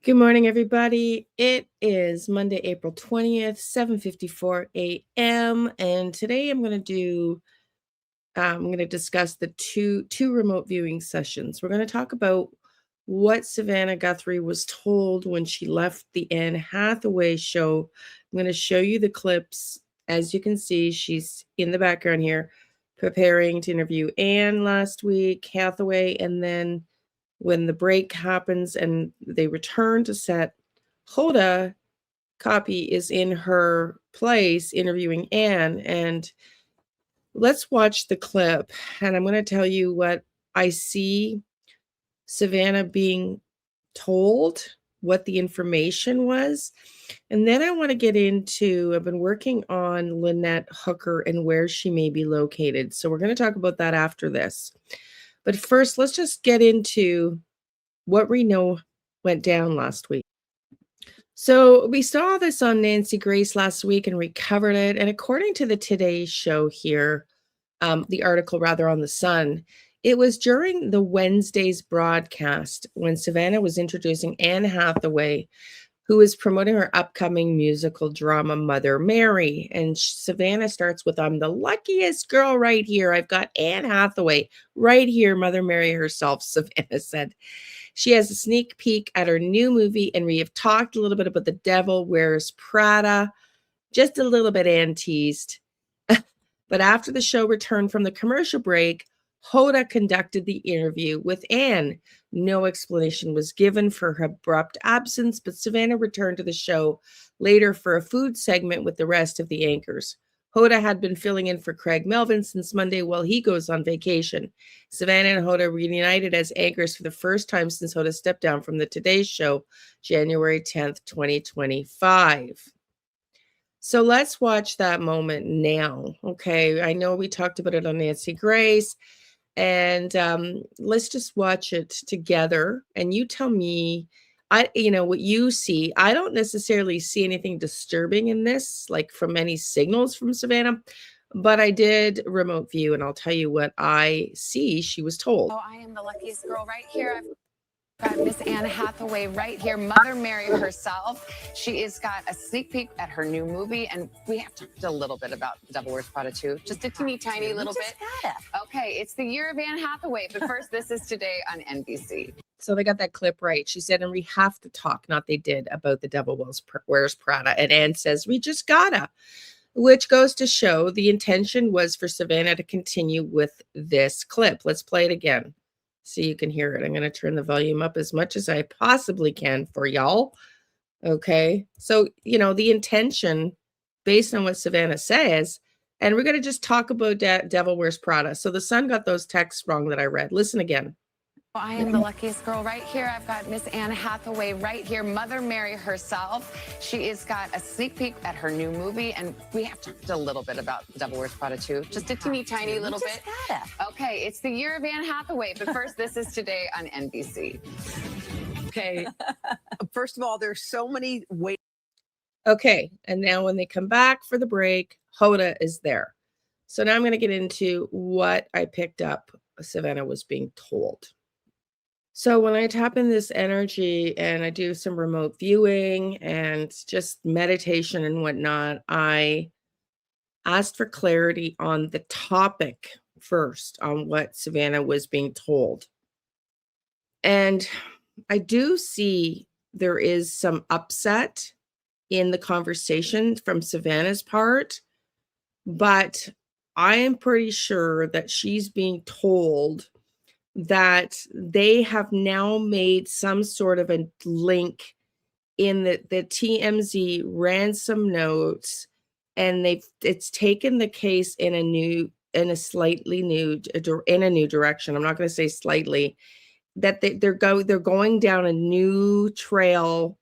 Good morning, everybody. It is Monday, April 20th, 7:54 a.m. And today I'm going to discuss the two remote viewing sessions. We're going to talk about what Savannah Guthrie was told when she left the Anne Hathaway show. I'm going to show you the clips. As you can see, she's in the background here preparing to interview Anne last week, Hathaway, and then when the break happens and they return to set, Hoda Kotb is in her place interviewing Anne. And let's watch the clip. And I'm going to tell you what I see Savannah being told, what the information was. And then I want to get into, I've been working on Lynette Hooker and where she may be located. So we're going to talk about that after this. But first, let's just get into what we know went down last week. So we saw this on Nancy Grace last week and recovered it. And according to the Today Show here, the article rather on the Sun, it was during the Wednesday's broadcast when Savannah was introducing Anne Hathaway, who is promoting her upcoming musical drama, Mother Mary. And Savannah starts with, "I'm the luckiest girl right here. I've got Anne Hathaway right here, Mother Mary herself," Savannah said. She has a sneak peek at her new movie, and we have talked a little bit about The Devil Wears Prada, just a little bit Anne teased. But after the show returned from the commercial break, Hoda conducted the interview with Anne. No explanation was given for her abrupt absence, but Savannah returned to the show later for a food segment with the rest of the anchors. Hoda had been filling in for Craig Melvin since Monday while he goes on vacation. Savannah and Hoda reunited as anchors for the first time since Hoda stepped down from the Today Show, January 10th, 2025. So let's watch that moment now. Okay, I know we talked about it on Nancy Grace, and let's just watch it together. And you tell me, what you see. I don't necessarily see anything disturbing in this, like from any signals from Savannah, but I did remote view, and I'll tell you what I see. She was told. Oh, I am the luckiest girl right here. I've got Miss Anne Hathaway right here, Mother Mary herself. She has got a sneak peek at her new movie, and we have talked a little bit about The Devil Wears Prada too, just a teeny tiny little bit. Okay, it's the year of Anne Hathaway, but first, this is today on NBC. So they got that clip right. She said, and we have to talk, not they did, about The Devil Wears Prada. And Anne says, we just gotta, which goes to show the intention was for Savannah to continue with this clip. Let's play it again so you can hear it. I'm going to turn the volume up as much as I possibly can for y'all. Okay. So, the intention based on what Savannah says, and we're going to just talk about Devil Wears Prada. So the Sun got those texts wrong that I read. Listen again. Oh, I am the luckiest girl right here. I've got Miss Anne Hathaway right here, Mother Mary herself. She has got a sneak peek at her new movie, and we have talked a little bit about The Devil Wears Prada too, just a teeny tiny little bit. Okay, it's the year of Anne Hathaway, but first, this is today on NBC. Okay. First of all, there's so many ways. Okay, and now when they come back for the break, Hoda is there. So now I'm going to get into what I picked up Savannah was being told. So when I tap in this energy and I do some remote viewing and just meditation and whatnot, I asked for clarity on the topic first, on what Savannah was being told. And I do see there is some upset in the conversation from Savannah's part, but I am pretty sure that she's being told that they have now made some sort of a link in the TMZ ransom notes, and it's taken the case in a new direction. I'm not going to say slightly, that they're going down a new trail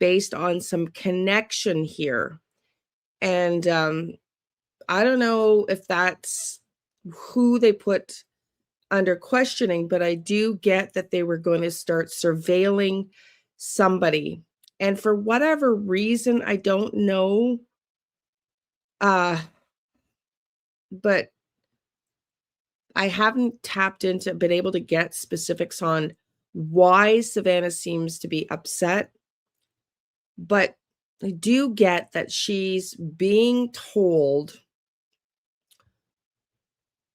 based on some connection here. And I don't know if that's who they put under questioning, but I do get that they were going to start surveilling somebody. And for whatever reason, I don't know, but I haven't been able to get specifics on why Savannah seems to be upset but I do get that she's being told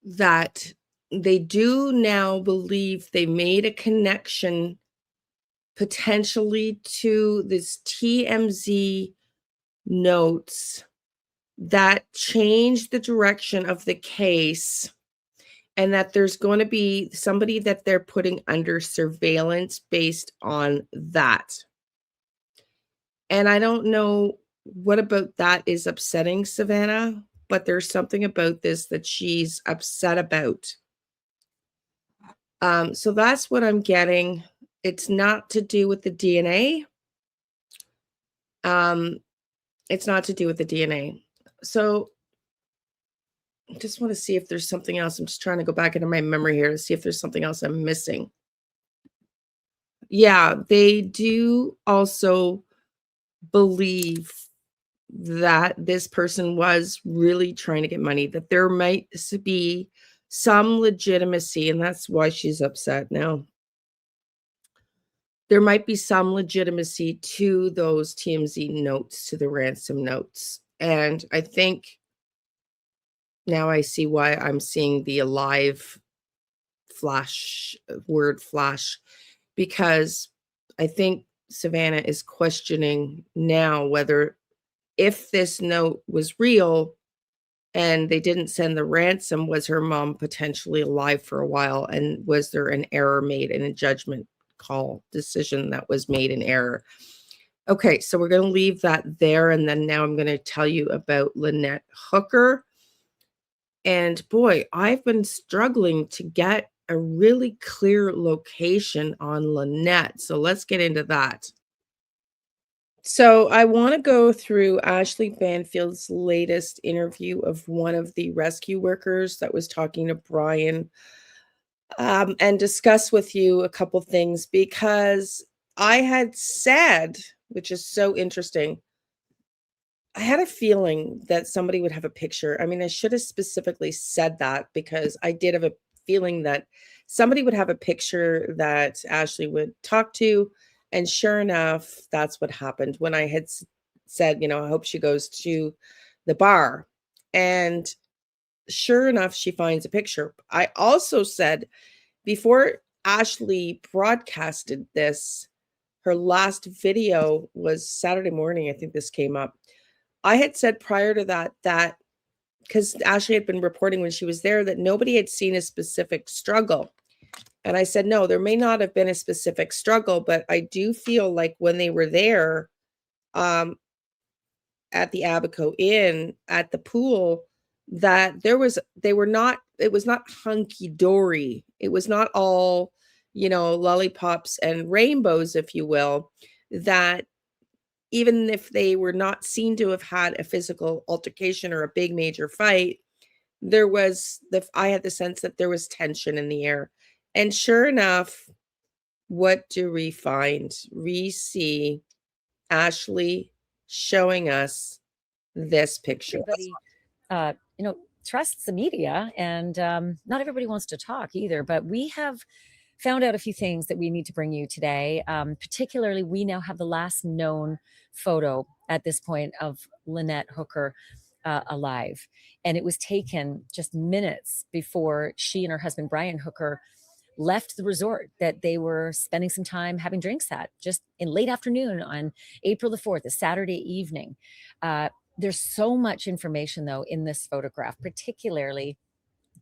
that they do now believe they made a connection potentially to this TMZ notes that changed the direction of the case, and that there's going to be somebody that they're putting under surveillance based on that. And I don't know what about that is upsetting Savannah, but there's something about this that she's upset about. So that's what I'm getting. It's not to do with the DNA. It's not to do with the DNA. So I just want to see if there's something else. I'm just trying to go back into my memory here to see if there's something else I'm missing. Yeah, they do also believe that this person was really trying to get money, that there might be some legitimacy, and that's why she's upset now. There might be some legitimacy to those TMZ notes, to the ransom notes. And I think now I see why I'm seeing the alive flash, word flash, because I think Savannah is questioning now whether, if this note was real and they didn't send the ransom, was her mom potentially alive for a while? And was there an error made in a judgment call decision that was made in error? Okay, so we're going to leave that there. And then now I'm going to tell you about Lynette Hooker. And boy, I've been struggling to get a really clear location on Lynette. So let's get into that. So I want to go through Ashley Banfield's latest interview of one of the rescue workers that was talking to Brian, and discuss with you a couple things, because I had said, which is so interesting, I had a feeling that somebody would have a picture. I mean, I should have specifically said that, because I did have a feeling that somebody would have a picture that Ashley would talk to. And sure enough, that's what happened when I had said, I hope she goes to the bar. And sure enough, she finds a picture. I also said, before Ashley broadcasted this, her last video was Saturday morning. I think this came up. I had said prior to that because Ashley had been reporting when she was there that nobody had seen a specific struggle. And I said, no, there may not have been a specific struggle, but I do feel like when they were there at the Abaco Inn, at the pool, that it was not hunky-dory. It was not all, lollipops and rainbows, if you will, that even if they were not seen to have had a physical altercation or a big major fight, I had the sense that there was tension in the air. And sure enough, what do we find? We see Ashley showing us this picture. Everybody, trusts the media, and not everybody wants to talk either. But we have found out a few things that we need to bring you today. Particularly, we now have the last known photo at this point of Lynette Hooker alive. And it was taken just minutes before she and her husband, Brian Hooker, left the resort that they were spending some time having drinks at, just in late afternoon on April the 4th, a Saturday evening. There's so much information, though, in this photograph, particularly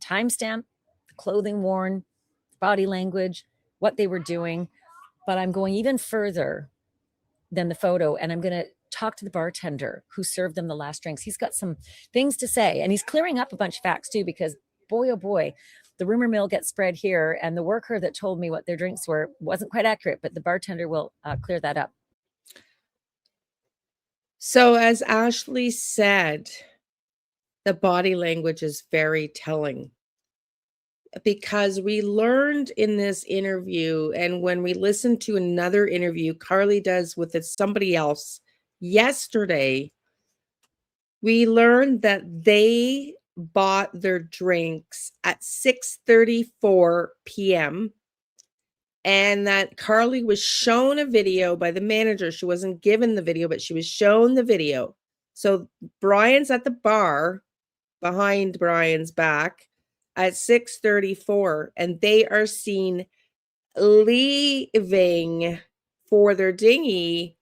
timestamp, clothing worn, body language, what they were doing. But I'm going even further than the photo, and I'm going to talk to the bartender who served them the last drinks. He's got some things to say, and he's clearing up a bunch of facts too, because boy, oh boy, the rumor mill gets spread here, and the worker that told me what their drinks were wasn't quite accurate, but the bartender will clear that up. So as Ashley said, the body language is very telling, because we learned in this interview, and when we listened to another interview Carly does with somebody else yesterday, we learned that they bought their drinks at 6:34 p.m. and that Carly was shown a video by the manager. She wasn't given the video, but she was shown the video. So Brian's at the bar behind Brian's back at 6:34, and they are seen leaving for their dinghy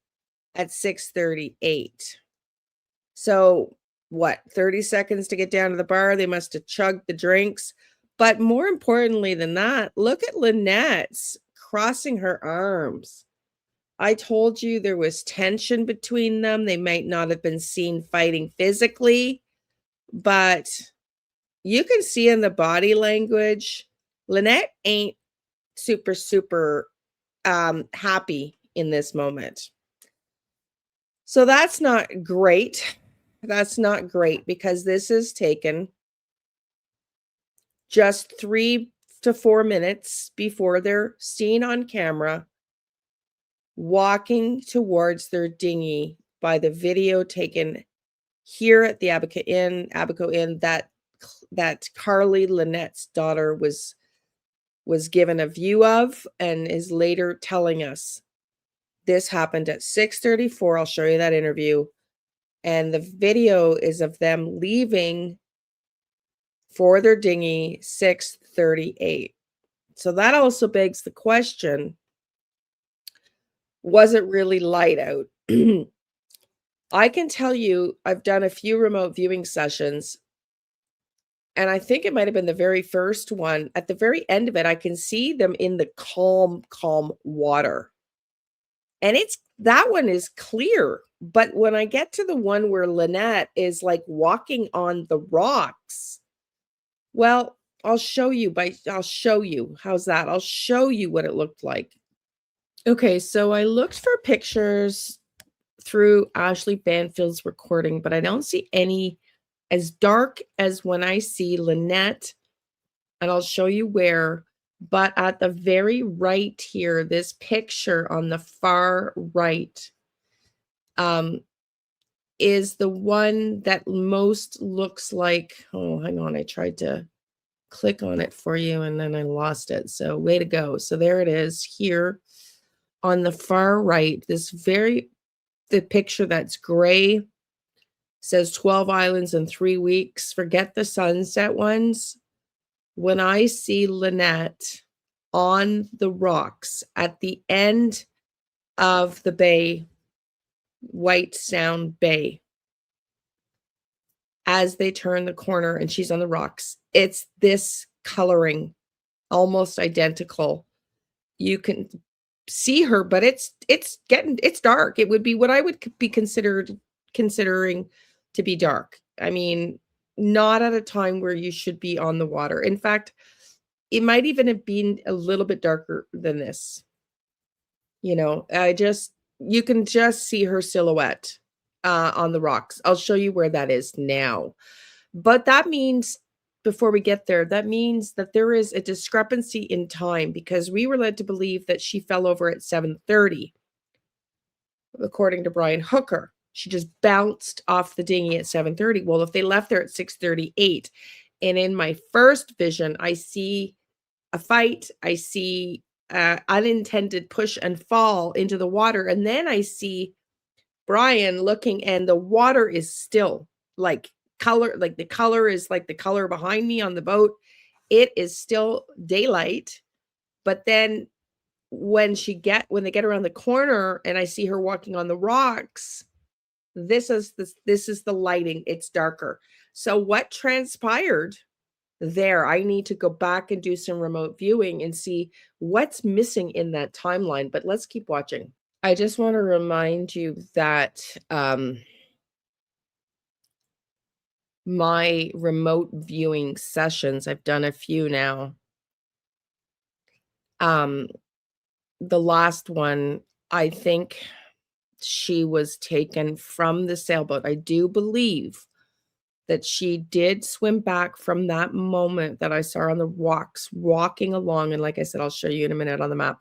at 6:38. So what, 30 seconds to get down to the bar? They must have chugged the drinks. But more importantly than that, look at Lynette's crossing her arms. I told you there was tension between them. They might not have been seen fighting physically, but you can see in the body language, Lynette ain't super happy in this moment. So that's not great. That's not great, because this is taken just 3 to 4 minutes before they're seen on camera walking towards their dinghy by the video taken here at the Abaco Inn that Carly Lynette's daughter was given a view of, and is later telling us this happened at 6:34. I'll show you that interview. And the video is of them leaving for their dinghy 6:38. So that also begs the question, was it really light out? I can tell you, I've done a few remote viewing sessions, and I think it might have been the very first one. At the very end of it, I can see them in the calm water. And that one is clear. But when I get to the one where Lynette is like walking on the rocks, well, I'll show you. How's that? I'll show you what it looked like. Okay, so I looked for pictures through Ashley Banfield's recording, but I don't see any as dark as when I see Lynette, and I'll show you where. But at the very right here, this picture on the far right is the one that most looks like, oh, hang on, I tried to click on it for you and then I lost it. So way to go. So there it is here on the far right, the picture that's gray says 12 islands in 3 weeks. Forget the sunset ones. When I see Lynette on the rocks at the end of the bay, White Sound Bay, as they turn the corner and she's on the rocks, it's this coloring, almost identical. You can see her, but it's dark. It would be what I would be considering to be dark. I mean, not at a time where you should be on the water. In fact, it might even have been a little bit darker than this. You know, you can just see her silhouette on the rocks. I'll show you where that is now. But that means, before we get there, that means that there is a discrepancy in time, because we were led to believe that she fell over at 7:30, according to Brian Hooker. She just bounced off the dinghy at 7:30. Well, if they left there at 6:38, and in my first vision, I see a fight, I see unintended push and fall into the water, and then I see Brian looking, and the water is still like color, like the color is like the color behind me on the boat. It is still daylight, but then when they get around the corner and I see her walking on the rocks, this is the lighting. It's darker. So what transpired there? I need to go back and do some remote viewing and see what's missing in that timeline, but let's keep watching. I just want to remind you that my remote viewing sessions, I've done a few now. The last one, I think she was taken from the sailboat. I do believe that she did swim back from that moment that I saw her on the rocks walking along. And like I said, I'll show you in a minute on the map.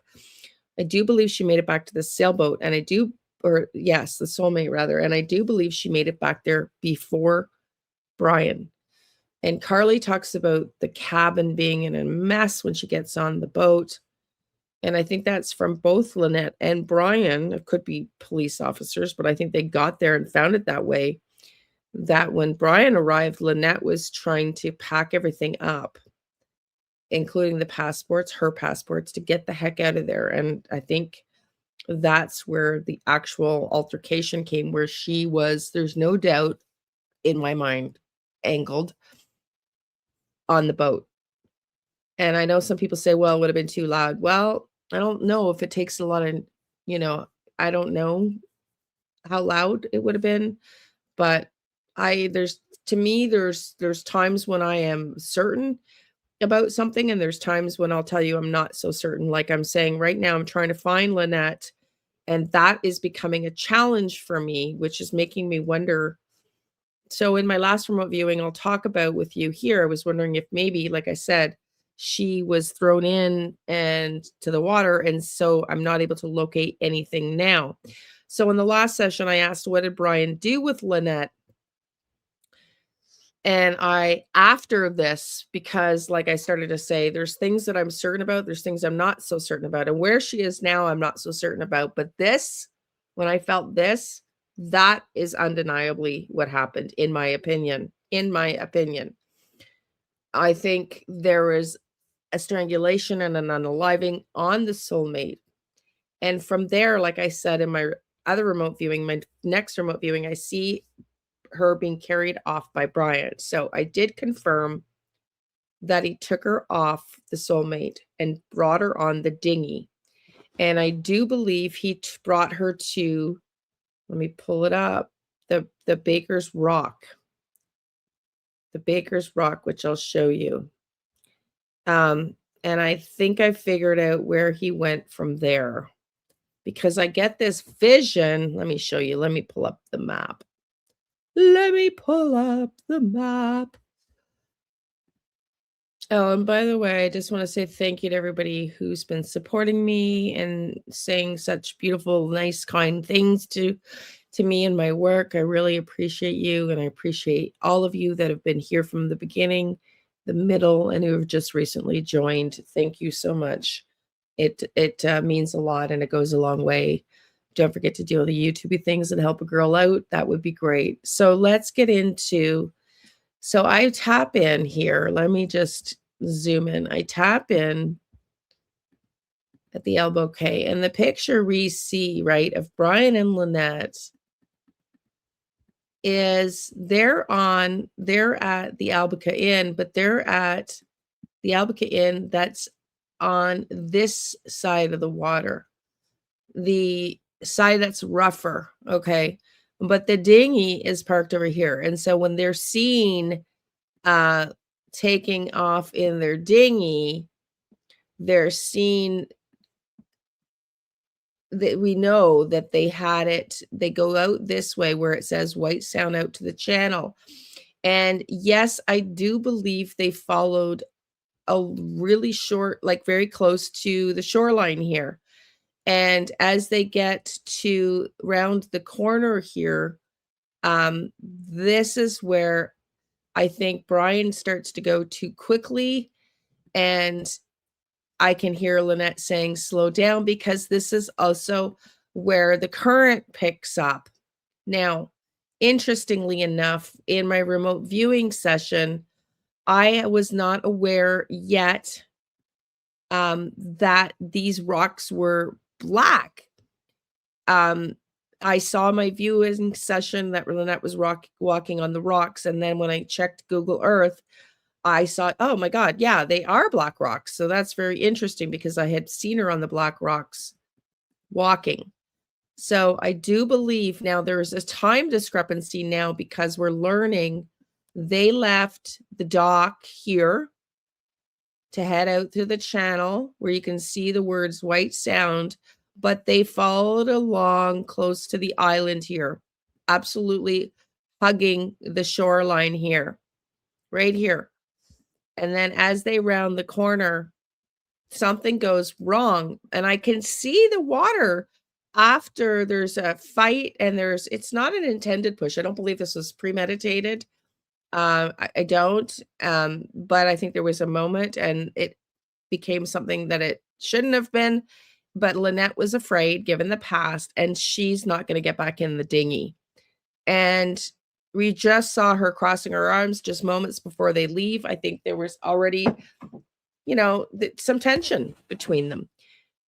I do believe she made it back to the sailboat, and the soulmate rather. And I do believe she made it back there before Brian. And Carly talks about the cabin being in a mess when she gets on the boat. And I think that's from both Lynette and Brian. It could be police officers, but I think they got there and found it that way. That when Brian arrived, Lynette was trying to pack everything up, including the passports, her passports, to get the heck out of there. And I think that's where the actual altercation came, where she was, there's no doubt in my mind, angled on the boat. And I know some people say, well, it would have been too loud. Well, I don't know if it takes a lot of, I don't know how loud it would have been, but to me, there's times when I am certain about something, and there's times when I'll tell you I'm not so certain. Like I'm saying right now, I'm trying to find Lynette, and that is becoming a challenge for me, which is making me wonder. So in my last remote viewing, I'll talk about with you here, I was wondering if maybe, like I said, she was thrown in and to the water, and so I'm not able to locate anything now. So in the last session, I asked, what did Brian do with Lynette? And after this, because like I started to say, there's things that I'm certain about, there's things I'm not so certain about. And where she is now, I'm not so certain about. But this, when I felt this, that is undeniably what happened, in my opinion. In my opinion, I think there is a strangulation and an unaliving on the soulmate. And from there, like I said in my other remote viewing, my next remote viewing, I see her being carried off by Brian. So I did confirm that he took her off the soulmate and brought her on the dinghy. And I do believe he brought her to, let me pull it up, the Baker's Rock. The Baker's Rock, which I'll show you. And I think I figured out where he went from there, because I get this vision. Let me show you. Let me pull up the map. Let me pull up the map. Oh, and by the way, I just want to say thank you to everybody who's been supporting me and saying such beautiful, nice, kind things to me and my work. I really appreciate you, and I appreciate all of you that have been here from the beginning, the middle, and who have just recently joined. Thank you so much. It means a lot, and it goes a long way. Don't forget to do all the YouTubey things that help a girl out. That would be great. So let's get into, so I tap in here. Let me just zoom in. I tap in at the elbow K, and the picture we see, right, of Brian and Lynette is they're at the Albica Inn, but they're at the Albica Inn that's on this side of the water, the side that's rougher, okay? But the dinghy is parked over here. And so when they're seen taking off in their dinghy, they're seen that we know that they had it, they go out this way where it says White Sound out to the channel. And yes, I do believe they followed a really short, like very close to the shoreline here. And as they get to round the corner here, this is where I think Brian starts to go too quickly. And I can hear Lynette saying, slow down, because this is also where the current picks up. Now, interestingly enough, in my remote viewing session, I was not aware yet that these rocks were black. I saw my viewing session that Lynette was walking on the rocks. And then when I checked Google Earth, I saw, oh my God, yeah, they are black rocks. So that's very interesting, because I had seen her on the black rocks walking. So I do believe now there's a time discrepancy now, because we're learning they left the dock here to head out to the channel where you can see the words White Sound, but they followed along close to the island here, absolutely hugging the shoreline here, right here. And then as they round the corner, something goes wrong. And I can see the water after there's a fight, and it's not an intended push. I don't believe this was premeditated. I don't, but I think there was a moment, and it became something that it Shouldn't have been, but Lynette was afraid given the past, and she's not going to get back in the dinghy. And we just saw her crossing her arms just moments before they leave. I think there was already, some tension between them.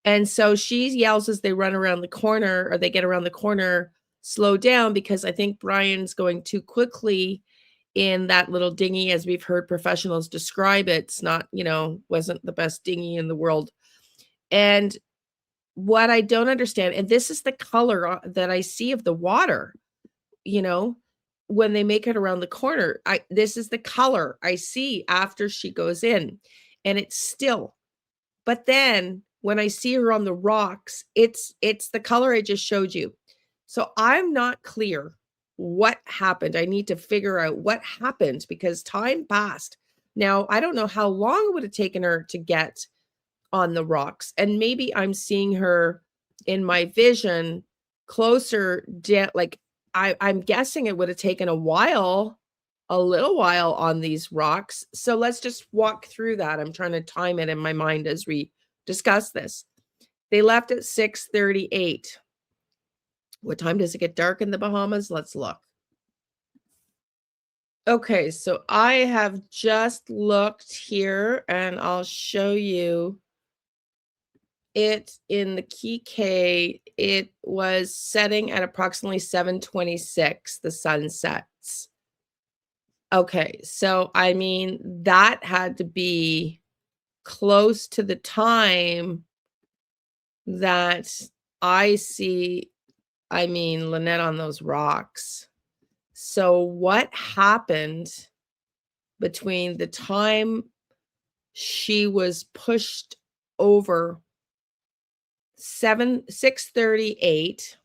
And so she yells as they run around the corner, or they get around the corner, slow down, because I think Brian's going too quickly in that little dinghy, as we've heard professionals describe it. It's not, wasn't the best dinghy in the world. And what I don't understand, and this is the color that I see of the water, when they make it around the corner, this is the color I see after she goes in, and it's still. But then when I see her on the rocks, it's the color I just showed you. So I'm not clear what happened. I need to figure out what happened, because time passed. Now, I don't know how long it would have taken her to get on the rocks. And maybe I'm seeing her in my vision closer down. Like I'm guessing it would have taken a little while on these rocks. So let's just walk through that. I'm trying to time it in my mind as we discuss this. They left at 6:38. What time does it get dark in the Bahamas? Let's look. Okay, so I have just looked here, and I'll show you it in the Key K. It was setting at approximately 7:26, the sun sets. Okay, so I mean, that had to be close to the time that I see, Lynette on those rocks. So what happened between the time she was pushed over 6:38,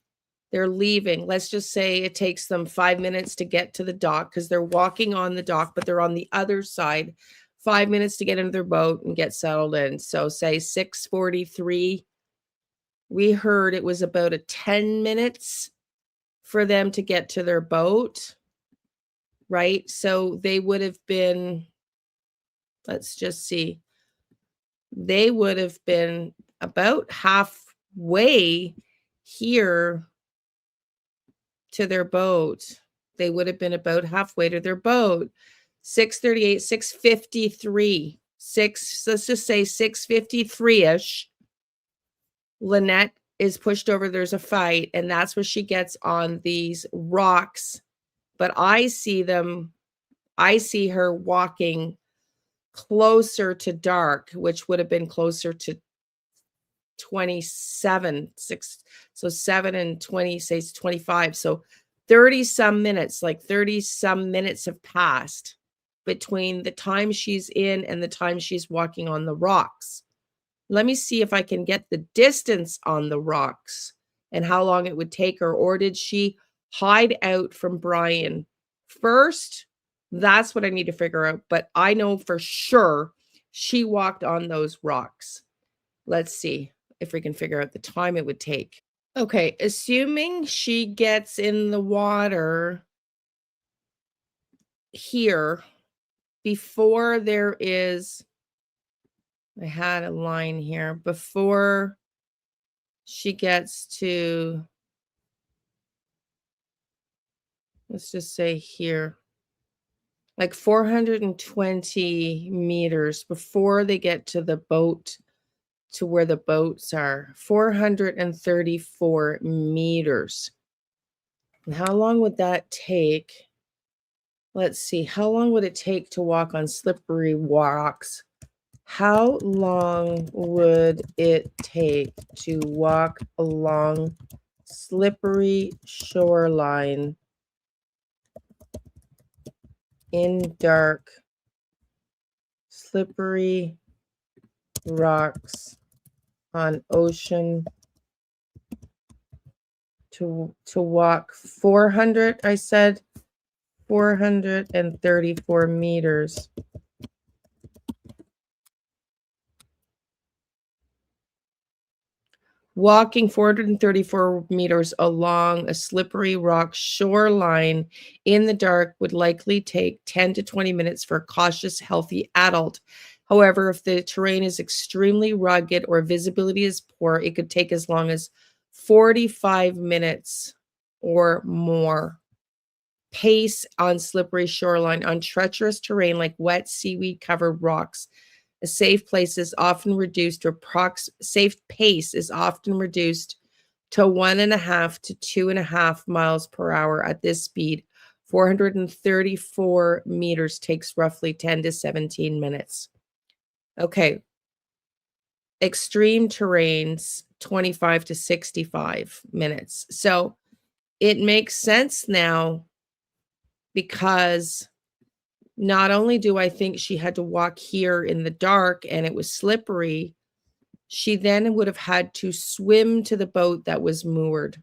they're leaving. Let's just say it takes them 5 minutes to get to the dock, because they're walking on the dock, but they're on the other side. 5 minutes to get into their boat and get settled in. So say 6:43. We heard it was about a 10 minutes for them to get to their boat, right? So they would have been, let's just see, they would have been about halfway here to their boat. They would have been about halfway to their boat. 6:38, 6:53, let's just say 6:53-ish. Lynette is pushed over. There's a fight, and that's where she gets on these rocks. But I see her walking closer to dark, which would have been closer to 27, 6. So 7 and 20, say it's 25. So 30 some minutes have passed between the time she's in and the time she's walking on the rocks. Let me see if I can get the distance on the rocks and how long it would take her. Or did she hide out from Brian first? That's what I need to figure out. But I know for sure she walked on those rocks. Let's see if we can figure out the time it would take. Okay, assuming she gets in the water here before there is, I had a line here, before she gets to, let's just say here, like 420 meters before they get to the boat, to where the boats are. 434 meters. And how long would that take? Let's see. How long would it take to walk on slippery rocks? How long would it take to walk along slippery shoreline in dark, slippery rocks on ocean to walk 400? I said 434 meters. Walking 434 meters along a slippery rock shoreline in the dark would likely take 10 to 20 minutes for a cautious, healthy adult. However, if the terrain is extremely rugged or visibility is poor, it could take as long as 45 minutes or more. Pace on slippery shoreline. On treacherous terrain like wet seaweed-covered rocks, a safe pace is often reduced to 1.5 to 2.5 miles per hour. At this speed, 434 meters takes roughly 10 to 17 minutes. Okay. Extreme terrains, 25 to 65 minutes. So it makes sense now, because not only do I think she had to walk here in the dark and it was slippery, she then would have had to swim to the boat that was moored,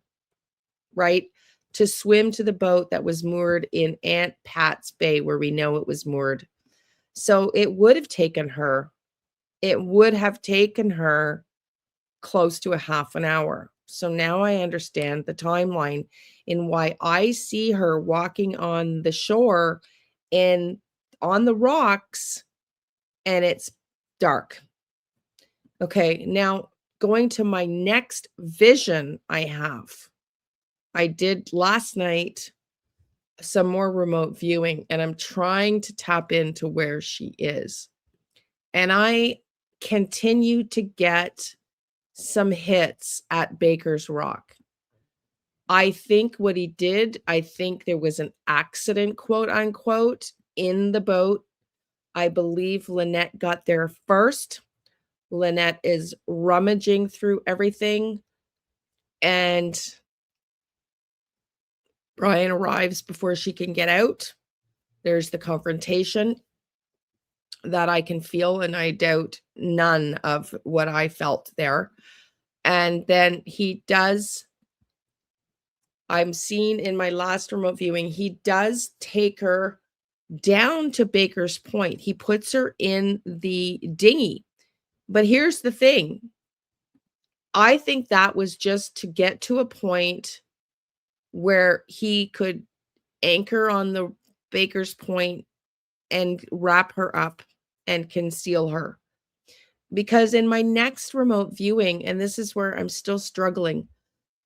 right? To swim to the boat that was moored in Aunt Pat's Bay, where we know it was moored. So it would have taken her close to a half an hour. So now I understand the timeline in why I see her walking on the shore and on the rocks, and it's dark. Okay, now going to my next vision I did last night some more remote viewing, and I'm trying to tap into where she is. And I continue to get some hits at Baker's Rock. I think what he did, I think there was an accident, quote unquote, in the boat. I believe Lynette got there first. Lynette is rummaging through everything, and Brian arrives before she can get out. There's the confrontation that I can feel, and I doubt none of what I felt there. And then I'm seeing in my last remote viewing, he does take her down to Baker's Point. He puts her in the dinghy. But here's the thing. I think that was just to get to a point where he could anchor on the Baker's Point and wrap her up and conceal her. Because in my next remote viewing, and this is where I'm still struggling,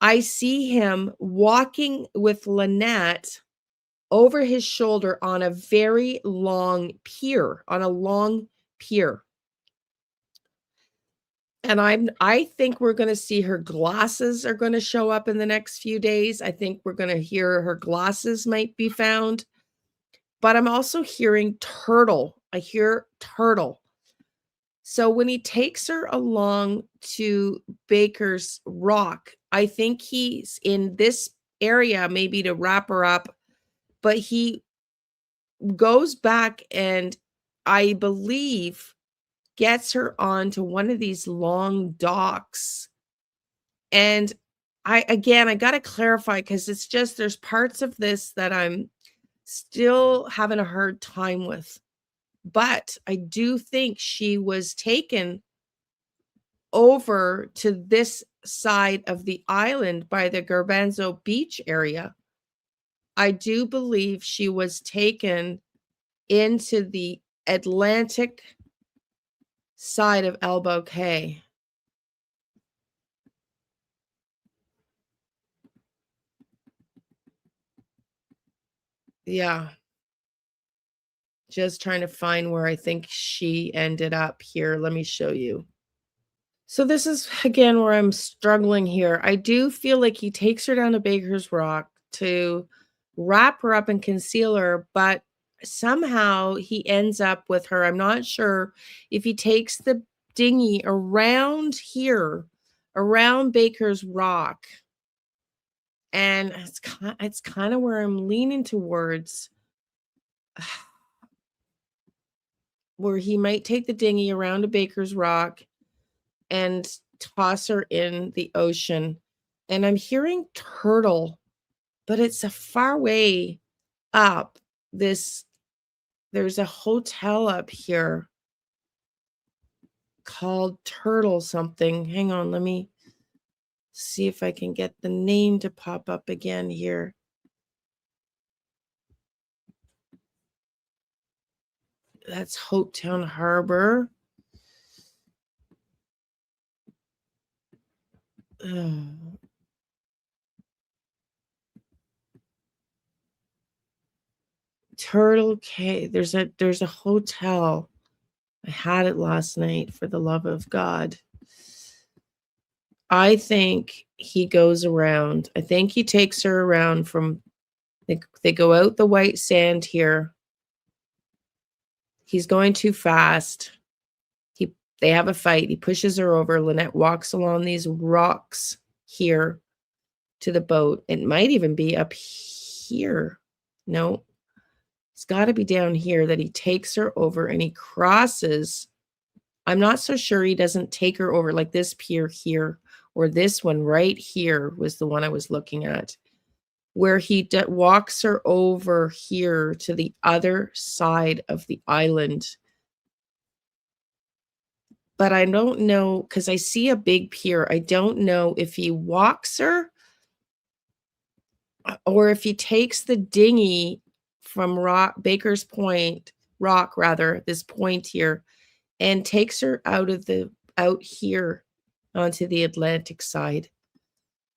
I see him walking with Lynette over his shoulder on a very long pier, And I think we're going to see her glasses are going to show up in the next few days. I think we're going to hear her glasses might be found. But I'm also hearing turtle. I hear turtle. So when he takes her along to Baker's Rock, I think he's in this area maybe to wrap her up, but he goes back and I believe gets her onto one of these long docks. And I got to clarify, because it's just there's parts of this that I'm still having a hard time with. But I do think she was taken over to this side of the island by the Garbanzo Beach area. I do believe she was taken into the Atlantic side of Elbow Cay. Yeah. Just trying to find where I think she ended up here. Let me show you. So this is, again, where I'm struggling here. I do feel like he takes her down to Baker's Rock to wrap her up and conceal her, but somehow he ends up with her. I'm not sure if he takes the dinghy around here, around Baker's Rock, and it's kind of where I'm leaning towards, where he might take the dinghy around to Baker's Rock and toss her in the ocean. And I'm hearing turtle, but it's a far way up. There's a hotel up here called Turtle something. Hang on, let me see if I can get the name to pop up again here. That's Hopetown Harbor. Turtle Cay. There's a hotel. I had it last night, for the love of God. I think he goes around. I think he takes her around from, they go out the white sand here. He's going too fast. They have a fight. He pushes her over. Lynette walks along these rocks here to the boat. It might even be up here. No, it's got to be down here that he takes her over and he crosses. I'm not so sure he doesn't take her over like this pier here, or this one right here was the one I was looking at, where he walks her over here to the other side of the island. But I don't know, because I see a big pier. I don't know if he walks her or if he takes the dinghy from Baker's Point, this point here, and takes her out here onto the Atlantic side.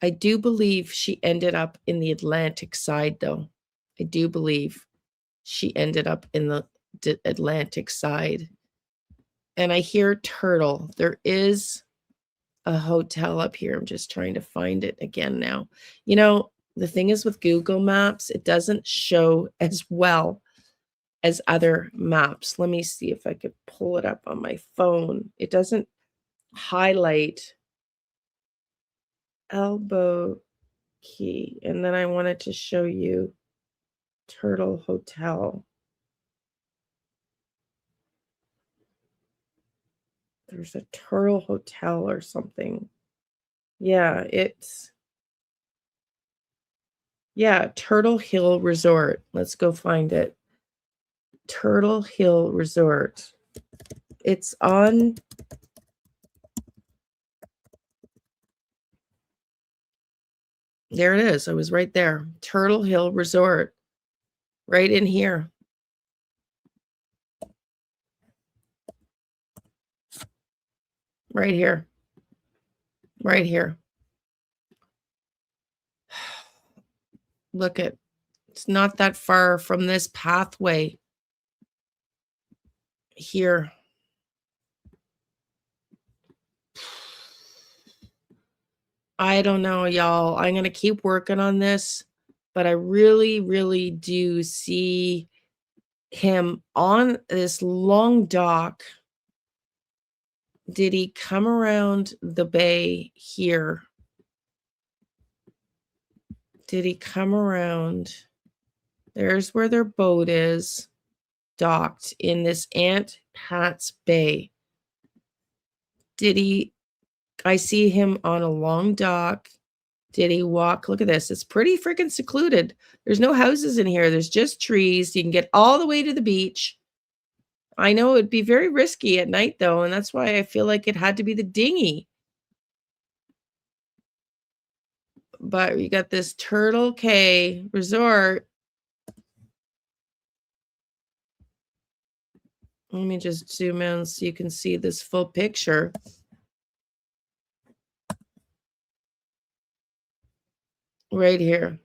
I do believe she ended up in the Atlantic side, though. I do believe she ended up in the Atlantic side. And I hear turtle. There is a hotel up here. I'm just trying to find it again now. You know, the thing is with Google Maps, it doesn't show as well as other maps. Let me see if I could pull it up on my phone. It doesn't highlight Elbow Key. And then I wanted to show you Turtle Hotel. There's a Turtle Hotel or something. Yeah, Turtle Hill Resort. Let's go find it. Turtle Hill Resort. It's on. There it is. I was right there. Turtle Hill Resort. Right in here. Right here. Right here. Look at, it's not that far from this pathway here. I don't know, y'all. I'm going to keep working on this, but I really, really do see him on this long dock. Did he come around the bay here? Did he come around? There's where their boat is docked in this Aunt Pat's Bay. I see him on a long dock. Did he walk? Look at this. It's pretty freaking secluded. There's no houses in here. There's just trees. You can get all the way to the beach. I know it'd be very risky at night, though, and that's why I feel like it had to be the dinghy. But we got this Turtle Cay Resort. Let me just zoom in so you can see this full picture. Right here.